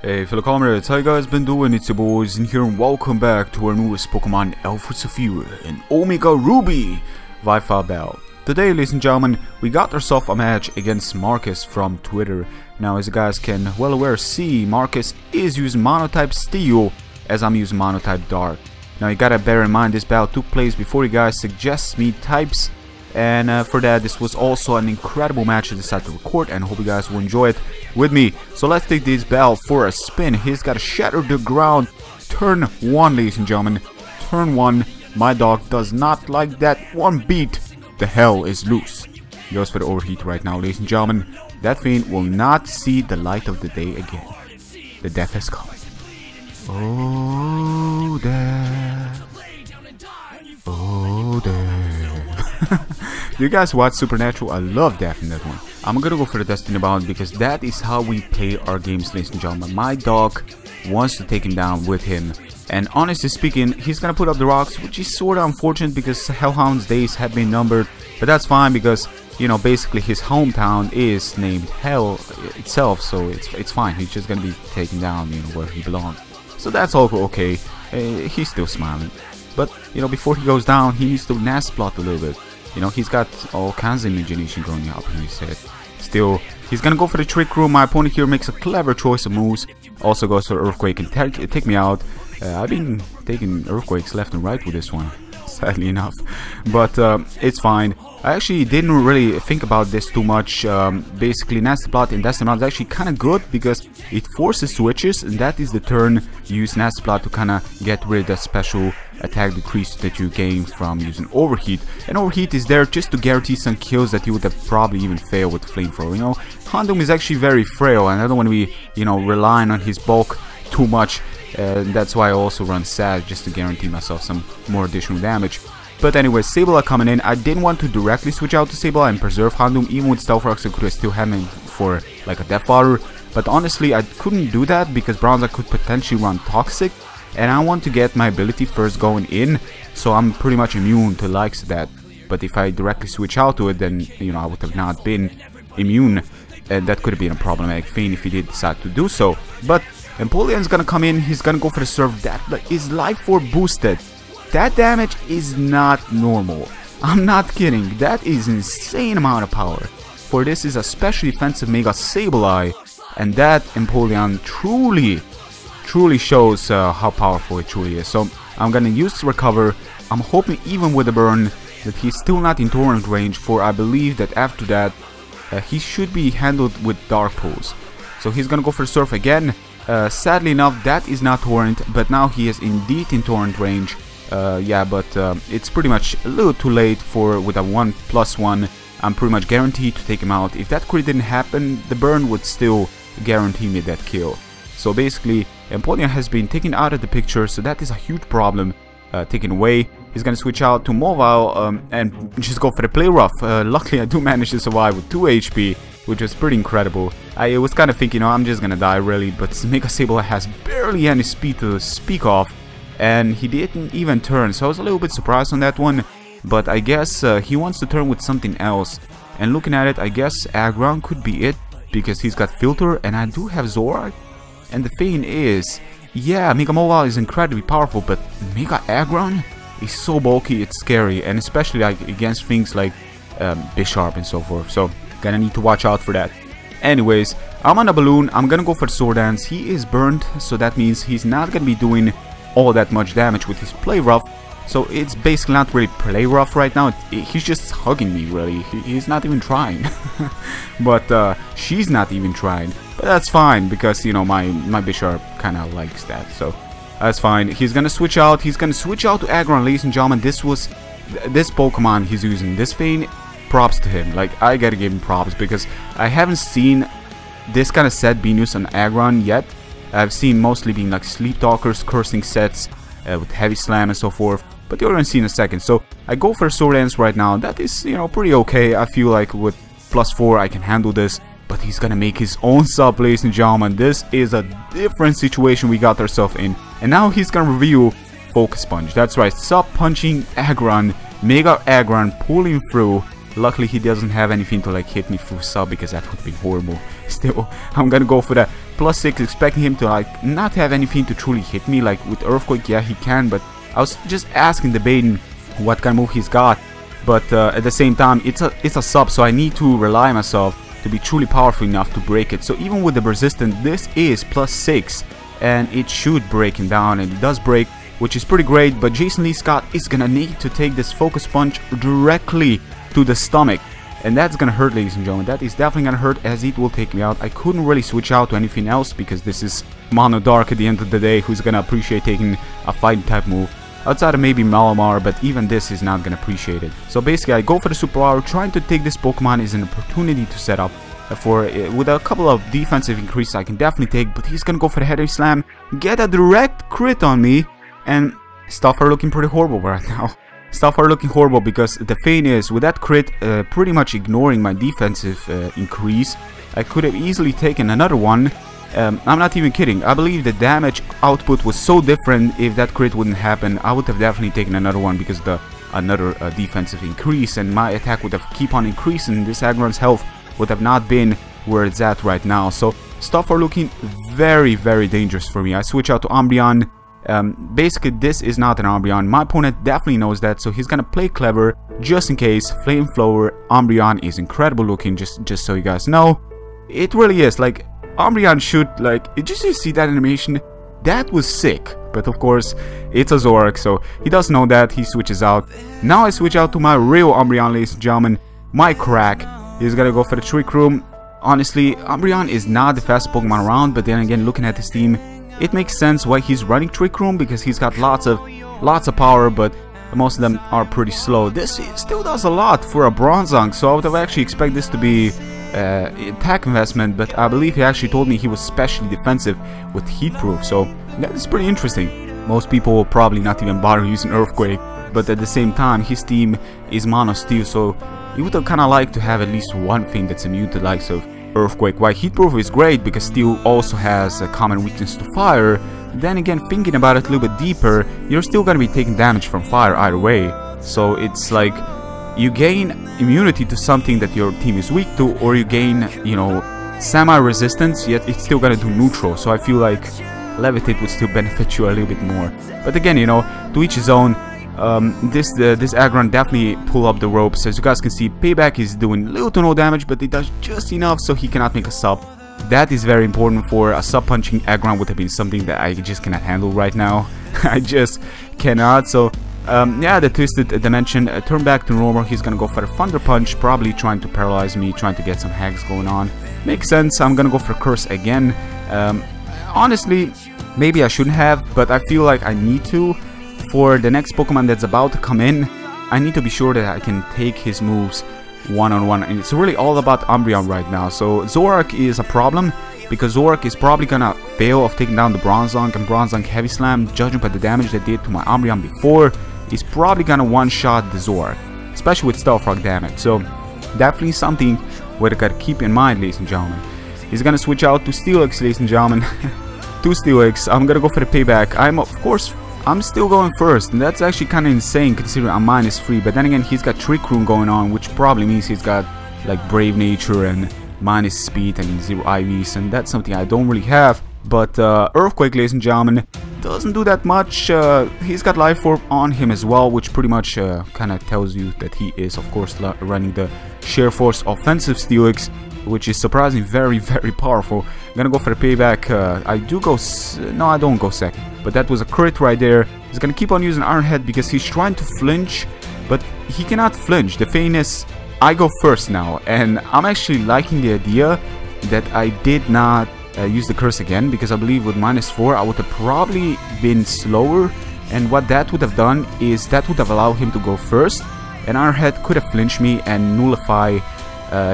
Hey fellow comrades, how you guys been doing? It's your boys in here and welcome back to our newest Pokemon Alpha Sapphire and Omega Ruby Wi-Fi Bell. Today, ladies and gentlemen, we got ourselves a match against Marcus from Twitter. Now, as you guys can well aware see, Marcus is using Monotype Steel as I'm using Monotype Dark. Now you gotta bear in mind this battle took place before you guys suggest me types, and for that this was also an incredible match I decided to record, and hope you guys will enjoy it with me. So let's take this battle for a spin. He's gotta shatter the ground. Turn 1, ladies and gentlemen. Turn 1. My dog does not like that one beat. The hell is loose. He goes for the overheat right now, ladies and gentlemen. That fiend will not see the light of the day again. The death has come. Oh, death. Oh, death. You guys watch Supernatural? I love death in that one. I'm gonna go for the Destiny Bound because that is how we play our games, ladies and gentlemen. My dog wants to take him down with him. And honestly speaking, he's gonna put up the rocks, which is sort of unfortunate because Hellhound's days have been numbered. But that's fine because, you know, basically his hometown is named Hell itself, so it's fine. He's just gonna be taken down, you know, where he belongs. So that's all okay. He's still smiling. But, you know, before he goes down, he needs to nasty plot a little bit. You know, he's got all kinds of imagination growing up in his head. Still, he's gonna go for the Trick Room. My opponent here makes a clever choice of moves. Also goes for Earthquake and take me out. I've been taking Earthquakes left and right with this one, sadly enough. But it's fine. I actually didn't really think about this too much. Basically, Nasty Plot in Destiny Bound is actually kind of good because it forces switches, and that is the turn you use Nasty Plot to kind of get rid of the special attack decrease that you gain from using Overheat. And Overheat is there just to guarantee some kills that you would have probably even failed with Flamethrower. You know, Houndoom is actually very frail, and I don't want to be, you know, relying on his bulk too much. That's why I also run Sag, just to guarantee myself some more additional damage. But anyway, Sableye coming in. I didn't want to directly switch out to Sableye and preserve Houndoom. Even with Stealth Rocks, I could have still had him for like a Death Fodder. But honestly, I couldn't do that because Bronze could potentially run Toxic. And I want to get my ability first going in, so I'm pretty much immune to likes of that. But if I directly switch out to it, then, you know, I would have not been immune. And that could have been a problematic thing if he did decide to do so. But Empoleon's gonna come in, he's gonna go for the Surf. That is Life Orb boosted. That damage is not normal. I'm not kidding. That is insane amount of power. For this is a special defensive Mega Sableye, and that Empoleon truly shows how powerful it truly is. So I'm gonna use to recover. I'm hoping even with the burn that he's still not in torrent range, for I believe that after that he should be handled with Dark Pulse. So he's gonna go for the Surf again. Sadly enough, that is not torrent, but now he is indeed in torrent range. Yeah, but it's pretty much a little too late for with a 1+1. I'm pretty much guaranteed to take him out. If that crit didn't happen, the burn would still guarantee me that kill. So basically, Empoleon has been taken out of the picture, so that is a huge problem. Taken away. He's gonna switch out to Mobile and just go for the Play Rough. Luckily, I do manage to survive with 2 HP, which was pretty incredible. I was kind of thinking, you know, I'm just gonna die really, but Mega Sableye has barely any speed to speak of, and he didn't even turn, so I was a little bit surprised on that one. But I guess he wants to turn with something else, and looking at it, I guess Aggron could be it, because he's got Filter, and I do have Zoroark. And the thing is, yeah, Mega Mobile is incredibly powerful, but Mega Aggron is so bulky, it's scary, and especially like against things like Bisharp and so forth, so gonna need to watch out for that. Anyways, I'm on a balloon. I'm gonna go for Sword Dance. He is burned, so that means he's not gonna be doing all that much damage with his Play Rough. So it's basically not really Play Rough right now. He's just hugging me, really. He's not even trying. But she's not even trying. But that's fine because, you know, my Bisharp kind of likes that. So that's fine. He's gonna switch out. He's gonna switch out to Aggron, ladies and gentlemen. This Pokemon he's using. This thing, props to him. Like, I gotta give him props because I haven't seen this kind of set being used on Aggron yet. I've seen mostly being like Sleep Talkers, cursing sets with Heavy Slam and so forth. But you're gonna see in a second. So I go for Sword Dance right now. That is, you know, pretty okay. I feel like with +4 I can handle this. But he's gonna make his own sub, ladies and gentlemen. This is a different situation we got ourselves in. And now he's gonna reveal Focus Punch. That's right, sub punching Aggron, Mega Aggron pulling through. Luckily he doesn't have anything to like hit me through sub because that would be horrible. Still, I'm gonna go for that +6, expecting him to like not have anything to truly hit me. Like with Earthquake, yeah, he can, but I was just asking, debating what kind of move he's got. But at the same time, it's a sub, so I need to rely on myself to be truly powerful enough to break it. So even with the resistance, this is +6, and it should break him down, and it does break, which is pretty great. But Jason Lee Scott is gonna need to take this Focus Punch directly to the stomach, and that's gonna hurt, ladies and gentlemen. That is definitely gonna hurt, as it will take me out. I couldn't really switch out to anything else because this is Mono Dark at the end of the day, who's gonna appreciate taking a fighting type move. Outside of maybe Malamar, but even this is not gonna appreciate it. So basically I go for the Super Power. Trying to take this Pokemon is an opportunity to set up for with a couple of defensive increases I can definitely take, but he's gonna go for the Heavy Slam, get a direct crit on me, and stuff are looking pretty horrible right now. Stuff are looking horrible because the thing is, with that crit pretty much ignoring my defensive increase, I could have easily taken another one. I'm not even kidding. I believe the damage output was so different. If that crit wouldn't happen, I would have definitely taken another one because the another defensive increase, and my attack would have keep on increasing. This Aggron's health would have not been where it's at right now. So stuff are looking very, very dangerous for me. I switch out to Umbreon. Basically this is not an Umbreon. My opponent definitely knows that, so he's gonna play clever just in case. Flamethrower Umbreon is incredible looking, just so you guys know. It really is. Like, Umbreon should, like, did you see that animation? That was sick. But of course it's a Zoroark, so he doesn't know that. He switches out. Now I switch out to my real Umbreon, ladies and gentlemen, my crack. He's gonna go for the Trick Room. Honestly, Umbreon is not the fastest Pokemon around, but then again, looking at his team, it makes sense why he's running Trick Room, because he's got lots of power, but most of them are pretty slow. This still does a lot for a Bronzong, so I would have actually expected this to be attack investment, but I believe he actually told me he was specially defensive with Heat Proof, so that is pretty interesting. Most people will probably not even bother using Earthquake, but at the same time his team is Mono Steel, so you would have kind of liked to have at least one thing that's immune to the likes of Earthquake. While Heat Proof is great because Steel also has a common weakness to Fire, then again, thinking about it a little bit deeper, you're still gonna be taking damage from Fire either way. So it's like you gain immunity to something that your team is weak to, or you gain, you know, semi-resistance, yet it's still gonna do neutral. So I feel like Levitate would still benefit you a little bit more. But again, you know, to each his own. This Aggron definitely pull up the ropes. As you guys can see, Payback is doing little to no damage, but it does just enough so he cannot make a sub. That is very important. For a sub punching Aggron would have been something that I just cannot handle right now. I just cannot. So yeah, the Twisted Dimension turn back to normal. He's gonna go for a Thunder Punch, probably trying to paralyze me, trying to get some hacks going on. Makes sense. I'm gonna go for Curse again. Honestly, maybe I shouldn't have, but I feel like I need to. For the next Pokemon that's about to come in, I need to be sure that I can take his moves one-on-one, and it's really all about Umbreon right now. So Zoroark is a problem, because Zoroark is probably gonna fail of taking down the Bronzong, and Bronzong Heavy Slam, judging by the damage they did to my Umbreon before, is probably gonna one-shot the Zoroark, especially with Stealth Rock damage. So definitely something we gotta keep in mind, ladies and gentlemen. He's gonna switch out to Steelix, ladies and gentlemen. To Steelix. I'm gonna go for the Payback. I'm still going first, and that's actually kind of insane considering I'm -3, but then again, he's got Trick Room going on, which probably means he's got like Brave Nature and -speed and 0 IVs, and that's something I don't really have. But Earthquake, ladies and gentlemen, doesn't do that much. He's got Life Orb on him as well, which pretty much kind of tells you that he is, of course, running the Sheer Force offensive Steelix, which is surprisingly very, very powerful. I'm gonna go for the Payback. I do go... no, I don't go second. But that was a crit right there. He's gonna keep on using Iron Head because he's trying to flinch, but he cannot flinch. The thing is, I go first now, and I'm actually liking the idea that I did not use the Curse again, because I believe with -4 I would have probably been slower, and what that would have done is that would have allowed him to go first, and Iron Head could have flinched me and nullify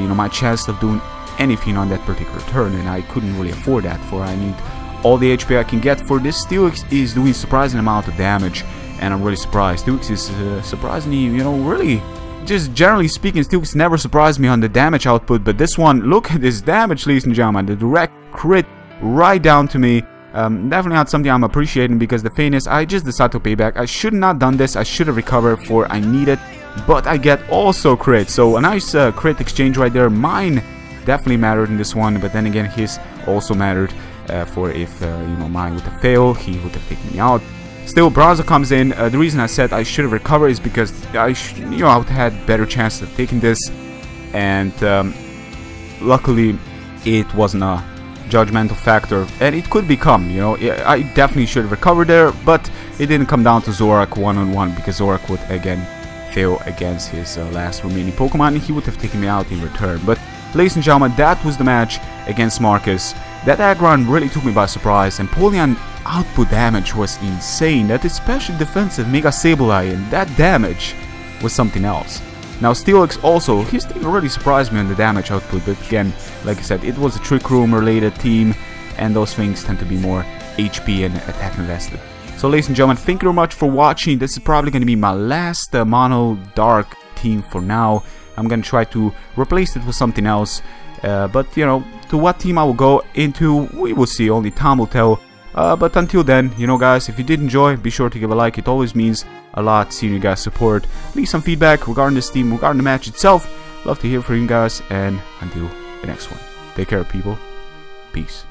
you know, my chance of doing anything on that particular turn, and I couldn't really afford that. For I need all the HP I can get. For this, Steelix is doing surprising amount of damage, and I'm really surprised. Steelix is surprisingly, you know, really, just generally speaking, Steelix never surprised me on the damage output, but this one, look at this damage, ladies and gentlemen, the direct crit right down to me. Definitely not something I'm appreciating, because the thing is, I just decided to pay back. I should not done this. I should have recovered for I need it, but I get also crit. So a nice crit exchange right there. Mine definitely mattered in this one, but then again, his also mattered for if mine would have failed, he would have taken me out. Still, Bronzer comes in. The reason I said I should have recovered is because I would have had better chances of taking this, and luckily it wasn't a judgmental factor, and it could become, I definitely should have recovered there, but it didn't come down to Zorak one-on-one, because Zorak would again fail against his last remaining Pokemon, and he would have taken me out in return. But ladies and gentlemen, that was the match against Marcus. That Aggron really took me by surprise, and Polion output damage was insane. That especially defensive Mega Sableye, and that damage was something else. Now Steelix also, his team really surprised me on the damage output, but again, like I said, it was a Trick Room related team, and those things tend to be more HP and attack invested. So ladies and gentlemen, thank you very much for watching. This is probably going to be my last Mono Dark team for now. I'm going to try to replace it with something else, but to what team I will go into, we will see, only time will tell. But until then, guys, if you did enjoy, be sure to give a like. It always means a lot seeing you guys support. Leave some feedback regarding this team, regarding the match itself. Love to hear from you guys, and until the next one, take care, people. Peace.